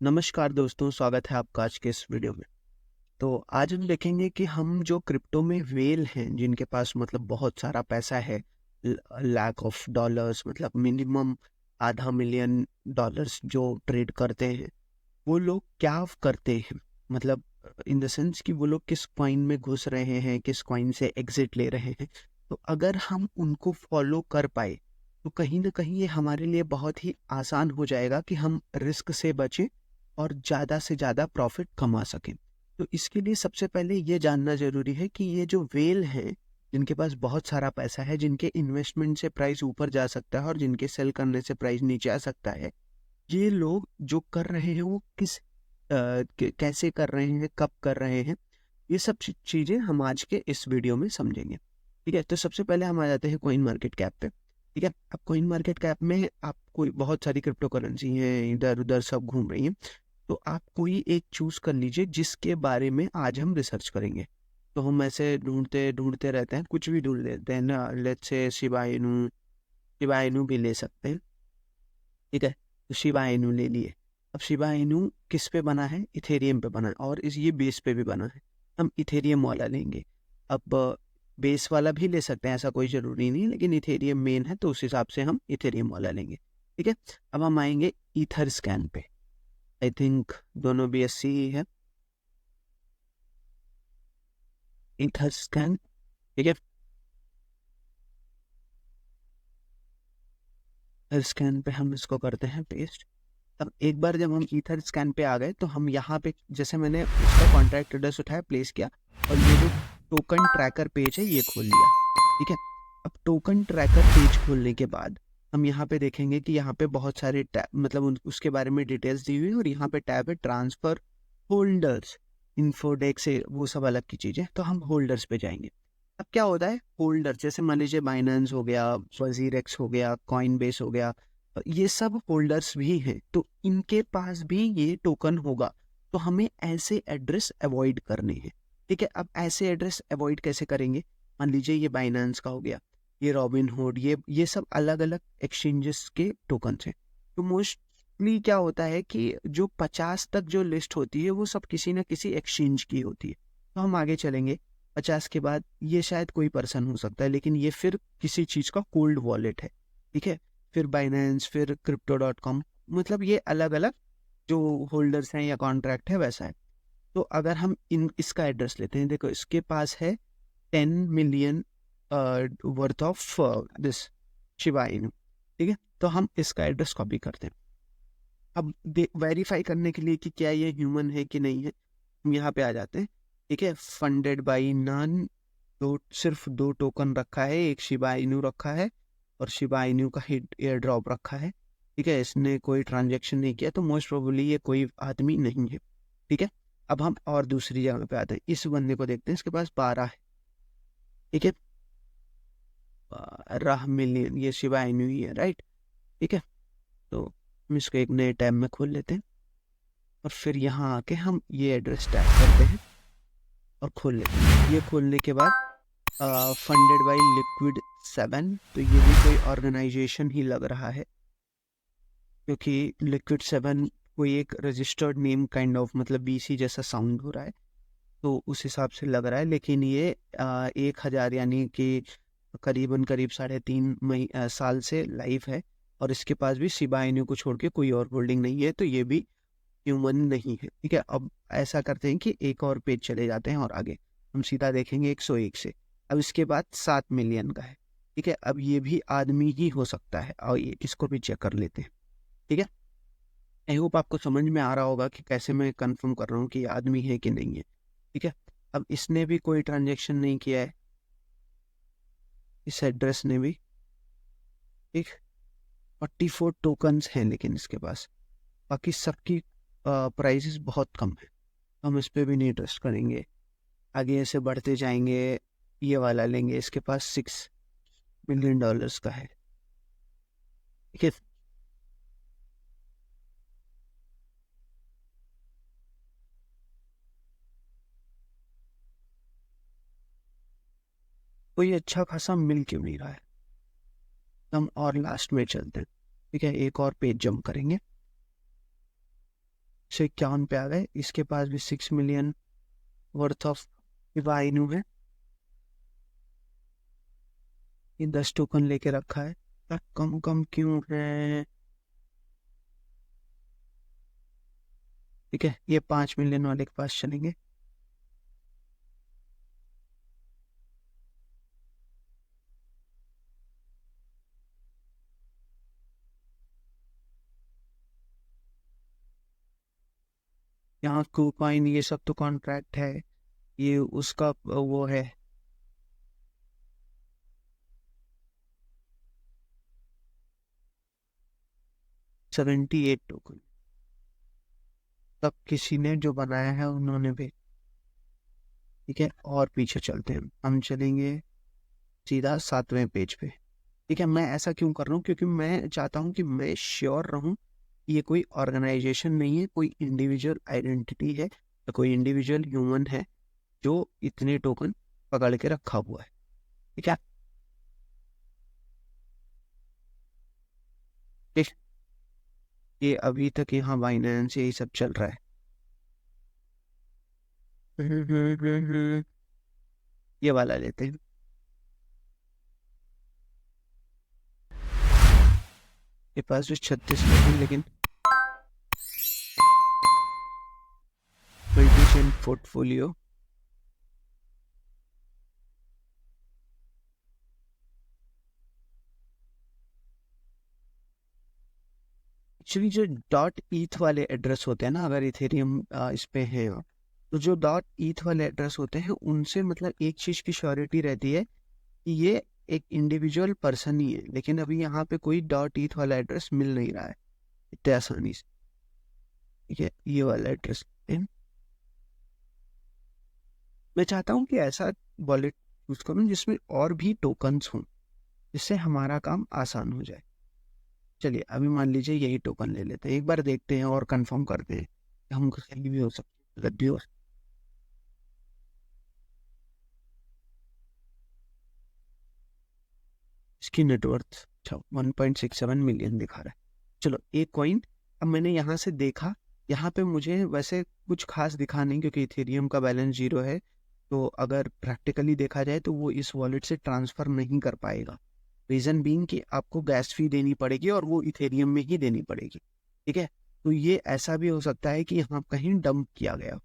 नमस्कार दोस्तों, स्वागत है आपका आज के इस वीडियो में। तो आज हम देखेंगे कि हम जो क्रिप्टो में व्हेल हैं, जिनके पास मतलब बहुत सारा पैसा है, लैक ऑफ डॉलर्स मतलब मिनिमम आधा मिलियन डॉलर्स जो ट्रेड करते हैं, वो लोग क्या करते हैं? मतलब इन द सेंस कि वो लोग किस कॉइन में घुस रहे हैं, किस कॉइन से एग्जिट ले रहे हैं। तो अगर हम उनको फॉलो कर पाए तो कहीं ना कहीं ये हमारे लिए बहुत ही आसान हो जाएगा कि हम रिस्क से बचें और ज़्यादा से ज़्यादा प्रॉफिट कमा सकें। तो इसके लिए सबसे पहले ये जानना ज़रूरी है कि ये जो व्हेल हैं, जिनके पास बहुत सारा पैसा है, जिनके इन्वेस्टमेंट से प्राइस ऊपर जा सकता है और जिनके सेल करने से प्राइस नीचे आ सकता है, ये लोग जो कर रहे हैं वो कैसे कर रहे हैं, कब कर रहे हैं, ये सब चीज़ें हम आज के इस वीडियो में समझेंगे। ठीक है, तो सबसे पहले हम आ जाते हैं कॉइन मार्केट कैप पे। ठीक है, अब कॉइन मार्केट कैप में आप कोई बहुत सारी क्रिप्टो करेंसी हैं, इधर उधर सब घूम रही हैं। तो आप कोई एक चूज कर लीजिए जिसके बारे में आज हम रिसर्च करेंगे। तो हम ऐसे ढूंढते ढूंढते रहते हैं, कुछ भी ढूंढ लेते हैं ना। Let's say Shiba Inu, Shiba Inu भी ले सकते हैं। ठीक है, तो शिबा इनू ले लिए। अब शिबा इनू किस पे बना है? इथेरियम पे बना है, और इस ये बेस पे भी बना है। हम इथेरियम वाला लेंगे। अब बेस वाला भी ले सकते हैं, ऐसा कोई ज़रूरी नहीं, लेकिन इथेरियम मेन है तो उस हिसाब से हम इथेरियम वाला लेंगे। ठीक है, अब हम आएंगे ईथर स्कैन पे। आई थिंक दोनों BSC ही है। ईथर स्कैन, ठीक है। ईथर स्कैन पे हम इसको करते हैं पेस्ट। अब एक बार जब हम ईथर स्कैन पे आ गए तो हम यहाँ पे, जैसे मैंने उसका कॉन्ट्रैक्ट एड्रेस उठाया, प्लेस किया, और ये जो टोकन ट्रैकर पेज है ये खोल लिया। ठीक है, अब टोकन ट्रैकर पेज खोलने के बाद हम यहाँ पे देखेंगे कि यहाँ पे बहुत सारे टैब, मतलब उसके बारे में डिटेल्स दी हुई है, और यहाँ पे टैब है ट्रांसफर होल्डर्स, इन्फोडेक्स है, वो सब अलग की चीज़ है। तो हम होल्डर्स पे जाएंगे। अब क्या होता है होल्डर, जैसे मान लीजिए बाइनेंस हो गया, वजीरेक्स हो गया, कॉइन बेस हो गया, ये सब होल्डर्स भी हैं, तो इनके पास भी ये टोकन होगा। तो हमें ऐसे एड्रेस अवॉइड करने हैं। ठीक है, अब ऐसे एड्रेस अवॉइड कैसे करेंगे? मान लीजिए ये बाइनेंस का हो गया, ये रॉबिनहुड, ये सब अलग अलग एक्सचेंजेस के टोकन हैं। तो मोस्टली क्या होता है कि जो 50 तक जो लिस्ट होती है वो सब किसी ना किसी एक्सचेंज की होती है। तो हम आगे चलेंगे। 50 के बाद ये शायद कोई पर्सन हो सकता है, लेकिन ये फिर किसी चीज़ का कोल्ड वॉलेट है। ठीक है, फिर बाइनेंस, फिर crypto.com, मतलब ये अलग अलग जो होल्डर्स हैं या कॉन्ट्रैक्ट है वैसा है। तो अगर हम इसका एड्रेस लेते हैं, देखो इसके पास है 10 million worth of this Shiba Inu. ठीक है, तो हम इसका एड्रेस कॉपी करते हैं। अब वेरीफाई करने के लिए कि क्या ये ह्यूमन है कि नहीं है, हम यहाँ पे आ जाते हैं। ठीक है, फंडेड बाई नन, सिर्फ दो टोकन रखा है, एक शिबा इनू रखा है और शिबा इनू का ही एयर ड्रॉप रखा है। ठीक है, इसने कोई ट्रांजेक्शन नहीं किया, तो मोस्ट प्रोबेबली ये कोई आदमी नहीं है। ठीक है, अब हम और दूसरी जगह पे आते हैं, इस बंदे को देखते हैं, इसके पास 12 है। ठीक है, 12 मिलियन, ये शिबा इनू ही है, राइट। ठीक है, तो हम इसको एक नए टैब में खोल लेते हैं, और फिर यहाँ आके हम ये एड्रेस टाइप करते हैं और खोल लेते हैं। ये खोलने के बाद फंडेड बाय लिक्विड 7, तो ये भी कोई ऑर्गेनाइजेशन ही लग रहा है, क्योंकि लिक्विड 7 कोई एक रजिस्टर्ड नेम काइंड ऑफ, मतलब BC जैसा साउंड हो रहा है, तो उस हिसाब से लग रहा है। लेकिन ये 1000 यानी कि करीबन करीब 3.5 साल से लाइव है, और इसके पास भी शिबा इनू को छोड़ के कोई और होल्डिंग नहीं है, तो ये भी ह्यूमन नहीं है। ठीक है, अब ऐसा करते हैं कि एक और पेज चले जाते हैं और आगे हम सीधा देखेंगे 101 से। अब इसके बाद 7 मिलियन का है। ठीक है, अब ये भी आदमी ही हो सकता है, और ये इसको भी चेक कर लेते हैं। ठीक है, आई होप आपको समझ में आ रहा होगा कि कैसे मैं कंफर्म कर रहा हूँ कि ये आदमी है कि नहीं है। ठीक है, अब इसने भी कोई ट्रांजेक्शन नहीं किया है, इस एड्रेस ने भी। ठीक, 44 टोकन्स हैं लेकिन इसके पास, बाकी सबकी प्राइसेस बहुत कम है, हम इस पर भी नहीं ट्रस्ट करेंगे। आगे ऐसे बढ़ते जाएंगे, ये वाला लेंगे, इसके पास $6 मिलियन का है। ठीक है, कोई अच्छा खासा मिल क्यों नहीं रहा है? हम और लास्ट में चलते हैं। ठीक है, एक और पेज जंप करेंगे, 151 पे आ गए। इसके पास भी 6 million worth of Shiba Inu है। ये 10 टोकन लेके रखा है। कम कम क्यों है? ठीक है, ये 5 मिलियन वाले के पास चलेंगे। यहाँ KuCoin ये सब तो कॉन्ट्रैक्ट है, ये उसका वो है। $78 टोकन तब किसी ने जो बनाया है उन्होंने भी। ठीक है, और पीछे चलते हैं, हम चलेंगे सीधा 7वें पेज पे। ठीक है, मैं ऐसा क्यों कर रहा हूँ? क्योंकि मैं चाहता हूँ कि मैं श्योर रहूँ ये कोई ऑर्गेनाइजेशन नहीं है, कोई इंडिविजुअल आइडेंटिटी है, या कोई इंडिविजुअल ह्यूमन है जो इतने टोकन पकड़ के रखा हुआ है। ठीक है, ठीक, ये अभी तक यहाँ बाइनेंस यही सब चल रहा है। ये वाला लेते हैं। ये पास भी 36 टोकन, लेकिन मल्टी चेन पोर्टफोलियो। एक्चुअली जो डॉट ईथ वाले एड्रेस होते हैं ना, अगर इथेरियम इस पे है आप, तो जो डॉट ईथ वाले एड्रेस होते हैं उनसे मतलब एक चीज की श्योरिटी रहती है कि ये एक इंडिविजुअल पर्सन ही है। लेकिन अभी यहाँ पे कोई डॉट ईथ वाला एड्रेस मिल नहीं रहा है इतने आसानी से। ठीक है, ये वाला एड्रेस मैं चाहता हूँ कि ऐसा वॉलेट यूज करूँ जिसमें और भी टोकन्स हों, जिससे हमारा काम आसान हो जाए। चलिए अभी मान लीजिए यही टोकन ले लेते हैं, एक बार देखते हैं और कंफर्म करते हैं कि हम सही भी हो सकते, गलत भी हो। इसकी नेटवर्थ अच्छा 1.67 मिलियन दिखा रहा है। चलो एक कॉइन, अब मैंने यहाँ से देखा, यहाँ पे मुझे वैसे कुछ खास दिखा नहीं क्योंकि इथेरियम का बैलेंस 0 है। तो अगर प्रैक्टिकली देखा जाए तो वो इस वॉलेट से ट्रांसफर नहीं कर पाएगा। रीजन बीइंग कि आपको गैस फी देनी पड़ेगी और वो इथेरियम में ही देनी पड़ेगी। ठीक है, तो ये ऐसा भी हो सकता है कि यहाँ कहीं डंप किया गया,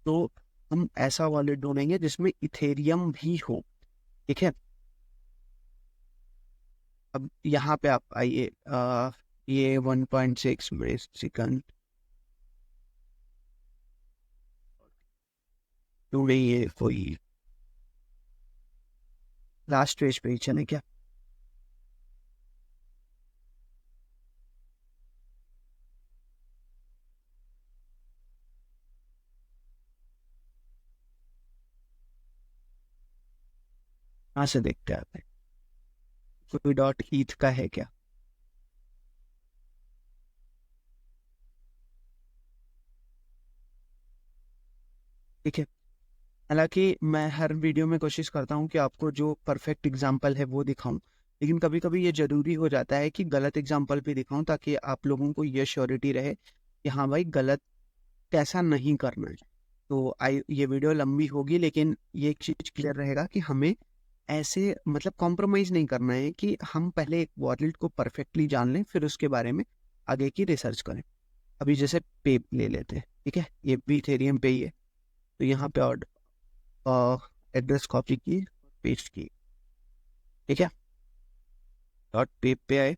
तो हम ऐसा वॉलेट ढूंढेंगे जिसमें इथेरियम भी हो। ठीक है, अब यहाँ पे आप आइए, ये 1.6 सेकंड ढूंढे, ये कोई लास्ट पेज पे ही चले क्या? कहाँ से देखते हैं आप? कोई डॉट ईथ का है क्या? ठीक है, हालांकि मैं हर वीडियो में कोशिश करता हूँ कि आपको जो परफेक्ट एग्जाम्पल है वो दिखाऊं, लेकिन कभी कभी ये जरूरी हो जाता है कि गलत एग्जाम्पल भी दिखाऊं ताकि आप लोगों को ये श्योरिटी रहे कि हाँ भाई गलत कैसा नहीं करना है। तो ये वीडियो लंबी होगी, लेकिन ये एक चीज क्लियर रहेगा कि हमें ऐसे मतलब कॉम्प्रोमाइज नहीं करना है कि हम पहले एक वॉलेट को परफेक्टली जान लें फिर उसके बारे में आगे की रिसर्च करें। अभी जैसे पे ले लेते हैं, ठीक है, ये भी इथेरियम पे ही है। तो यहाँ पे एड्रेस कॉपी की, पेस्ट की। ठीक है, डॉट पे आए,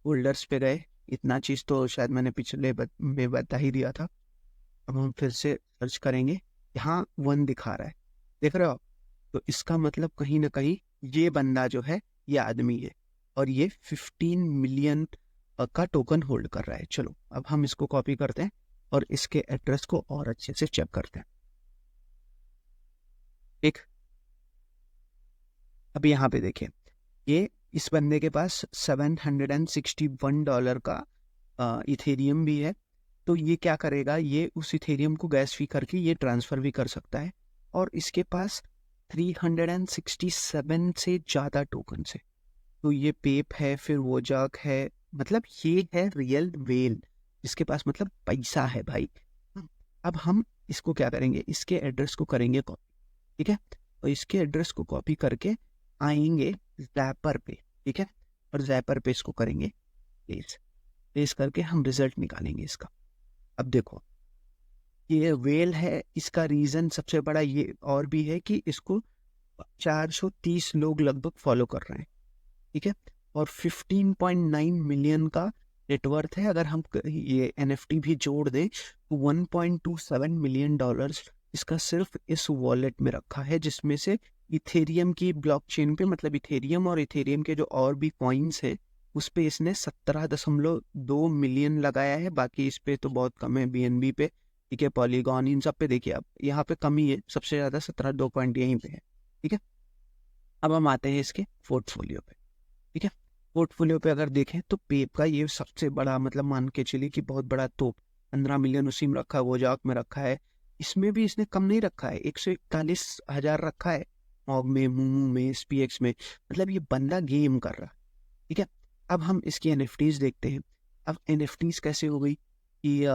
होल्डर्स पे गए। इतना चीज तो शायद मैंने पिछले में बता ही दिया था। अब हम फिर से सर्च करेंगे, यहाँ 1 दिखा रहा है, देख रहे हो आप? तो इसका मतलब कहीं ना कहीं ये बंदा जो है ये आदमी है, और ये 15 मिलियन का टोकन होल्ड कर रहा है। चलो अब हम इसको कॉपी करते हैं और इसके एड्रेस को और अच्छे से चेक करते हैं। एक अब यहाँ पे देखिए, ये इस बंदे के पास $761 का इथेरियम भी है। तो ये क्या करेगा, ये उस इथेरियम को गैस फी करके ये ट्रांसफर भी कर सकता है। और इसके पास 367 से ज़्यादा टोकन है। तो ये पेप है, फिर वोजाक है, मतलब ये है रियल वेल। इसके पास मतलब पैसा है भाई। अब हम इसको क्या करेंगे, इसके एड्रेस को करेंगे कॉपी, ठीक है। और इसके एड्रेस को कॉपी करके आएंगे जैपर पे, ठीक है। और जैपर पे इसको करेंगे प्लेस, प्लेस करके हम रिजल्ट निकालेंगे इसका। अब देखो ये वेल है, इसका रीजन सबसे बड़ा ये और भी है कि इसको 430 लोग लगभग फॉलो कर रहे हैं, ठीक है। और 15.9 मिलियन का नेटवर्थ है। अगर हम ये NFT भी जोड़ दें तो 1.27 मिलियन डॉलर्स इसका सिर्फ इस वॉलेट में रखा है, जिसमें से इथेरियम की ब्लॉकचेन पे, मतलब इथेरियम और इथेरियम के जो और भी कॉइन्स हैं उस पे इसने 17.2 मिलियन लगाया है। बाकी इस पे तो बहुत कम है, BNB पे, ठीक है, पॉलीगॉन, इन सब पे देखिए आप, यहाँ पे कम ही है, सबसे ज्यादा 17.2 पॉइंट यहीं पे है, ठीक है। अब हम आते हैं इसके पोर्टफोलियो पे, ठीक है। पोर्टफोलियो पे अगर देखें तो पेप का ये सबसे बड़ा, मतलब मान के चलिए कि बहुत बड़ा तोप, 15 मिलियन उसी में रखा है, वोजाक में रखा है। इसमें भी इसने कम नहीं रखा है, 141,000 रखा है मॉग में, मूमू में, SPX में। मतलब ये बंदा गेम कर रहा है, ठीक है। अब हम इसकी NFTs देखते हैं। अब NFTs कैसे हो गई कि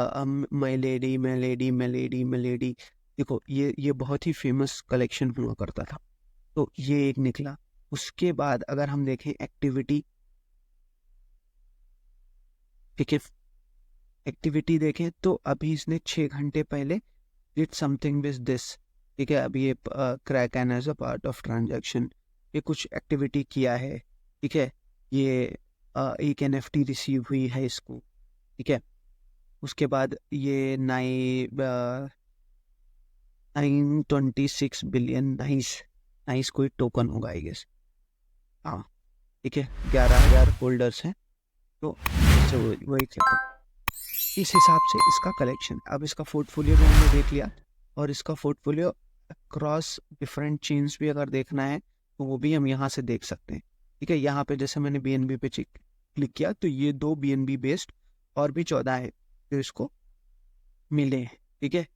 मेलेडी मेलेडी मेलेडी मेलेडी, देखो ये बहुत ही फेमस कलेक्शन हुआ करता था, तो ये एक निकला। उसके बाद अगर हम देखें एक्टिविटी, ठीक है, एक्टिविटी देखें तो अभी इसने 6 घंटे पहले डिड समथिंग विद दिस, ठीक है। अभी ये crack an as a part of transaction, ये कुछ एक्टिविटी किया है, ठीक है। ये एक NFT रिसीव हुई है इसको, ठीक है। उसके बाद ये 926 बिलियन, नाइस कोई टोकन होगा आई गेस, हाँ, ठीक है। 11,000 होल्डर्स हैं, तो इससे वही इस हिसाब से इसका कलेक्शन। अब इसका पोर्टफोलियो भी हमने देख लिया, और इसका पोर्टफोलियो क्रॉस डिफरेंट चेन्स भी अगर देखना है तो वो भी हम यहाँ से देख सकते हैं, ठीक है। यहाँ पे जैसे मैंने BNB पे क्लिक किया तो ये 2 BNB बेस्ड और भी 14 है जो इसको मिले हैं, ठीक है।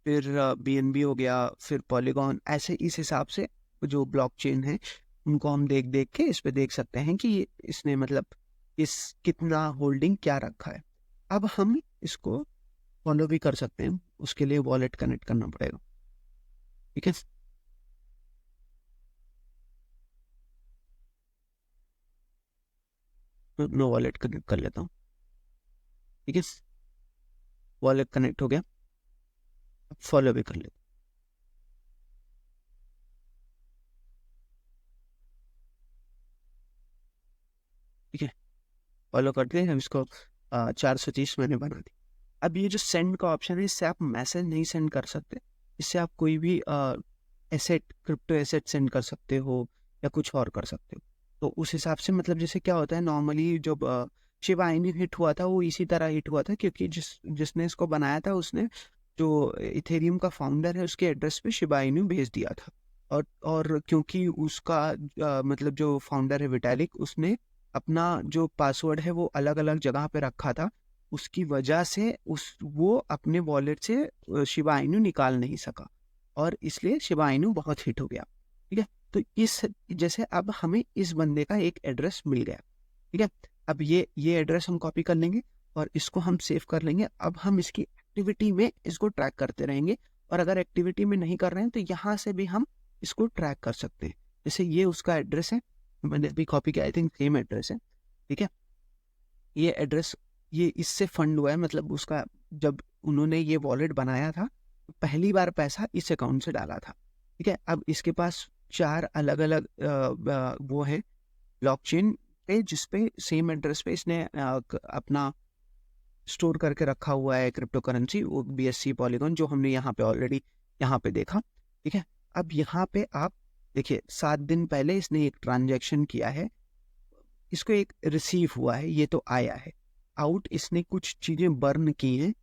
फिर BNB हो गया, फिर पॉलीगॉन, ऐसे इस हिसाब से जो ब्लॉकचेन है उनको हम देख देख के इस पे देख सकते हैं कि इसने मतलब इस कितना होल्डिंग क्या रखा है। अब हम इसको फॉलो भी कर सकते हैं, उसके लिए वॉलेट कनेक्ट करना पड़ेगा, ठीक है। मैं वॉलेट कनेक्ट कर लेता हूँ, ठीक है। वॉलेट कनेक्ट हो गया, अब फॉलो भी कर लेता हूँ, ठीक है। फॉलो करते हैं हम इसको, 430 मैंने बना दी। अब ये जो सेंड का ऑप्शन है, इससे आप मैसेज नहीं सेंड कर सकते, इससे आप कोई भी एसेट, क्रिप्टो एसेट सेंड कर सकते हो या कुछ और कर सकते हो। तो उस हिसाब से मतलब जैसे क्या होता है नॉर्मली, जब शिबा इनू हिट हुआ था वो इसी तरह हिट हुआ था, क्योंकि जिसने इसको बनाया था उसने, जो इथेरियम का फाउंडर है, उसके एड्रेस पे शिबा इनू भेज दिया था। और क्योंकि उसका मतलब जो फाउंडर है विटालिक, उसने अपना जो पासवर्ड है वो अलग अलग जगह पे रखा था, उसकी वजह से वो अपने वॉलेट से शिबा इनू निकाल नहीं सका, और इसलिए शिबा इनू बहुत हिट हो गया, ठीक है। तो इस जैसे अब हमें इस बंदे का एक एड्रेस मिल गया, ठीक है। अब ये एड्रेस हम कॉपी कर लेंगे और इसको हम सेव कर लेंगे। अब हम इसकी एक्टिविटी में इसको ट्रैक करते रहेंगे, और अगर एक्टिविटी में नहीं कर रहे हैं तो यहाँ से भी हम इसको ट्रैक कर सकते हैं। जैसे ये उसका एड्रेस है, मैंने भी कॉपी किया, आई थिंक सेम एड्रेस है, ठीक है। ये एड्रेस, ये इससे फंड हुआ है, मतलब उसका जब उन्होंने ये वॉलेट बनाया था तो पहली बार पैसा इस अकाउंट से डाला था, ठीक है। अब इसके पास 4 अलग अलग वो है ब्लॉकचेन पे, जिसपे सेम एड्रेस पे इसने अपना स्टोर करके रखा हुआ है क्रिप्टो करेंसी, वो BSC पॉलीगॉन, जो हमने यहाँ पे ऑलरेडी यहाँ पे देखा, ठीक है। अब यहाँ पे आप देखिए 7 दिन पहले इसने एक ट्रांजैक्शन किया है, इसको एक रिसीव हुआ है, ये तो आया है। आउट इसने कुछ चीजें बर्न की हैं,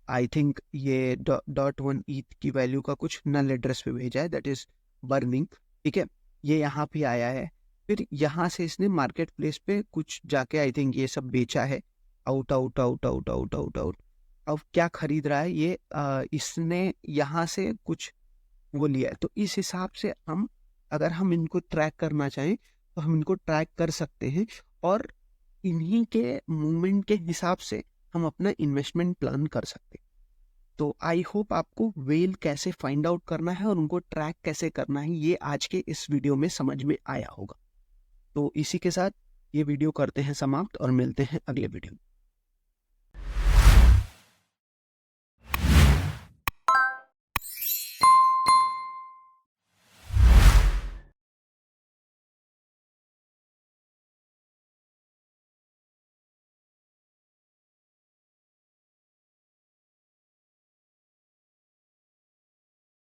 आई थिंक ये .1 ETH की वैल्यू का कुछ नल एड्रेस पे भेजा है, दैट इज बर्निंग, ठीक है। ये यहाँ पे आया है, फिर यहाँ से इसने मार्केट प्लेस पे कुछ जाके आई थिंक ये सब बेचा है, out out out out out out out. अब क्या खरीद रहा है ये, इसने यहाँ से कुछ वो लिया है। तो इस हिसाब से हम, अगर हम इनको ट्रैक करना चाहें तो हम इनको ट्रैक कर सकते हैं, और इन्हीं के मूवमेंट के हिसाब से हम अपना इन्वेस्टमेंट प्लान कर सकते हैं। तो आई होप आपको व्हेल कैसे फाइंड आउट करना है और उनको ट्रैक कैसे करना है ये आज के इस वीडियो में समझ में आया होगा। तो इसी के साथ ये वीडियो करते हैं समाप्त और मिलते हैं अगले वीडियो में।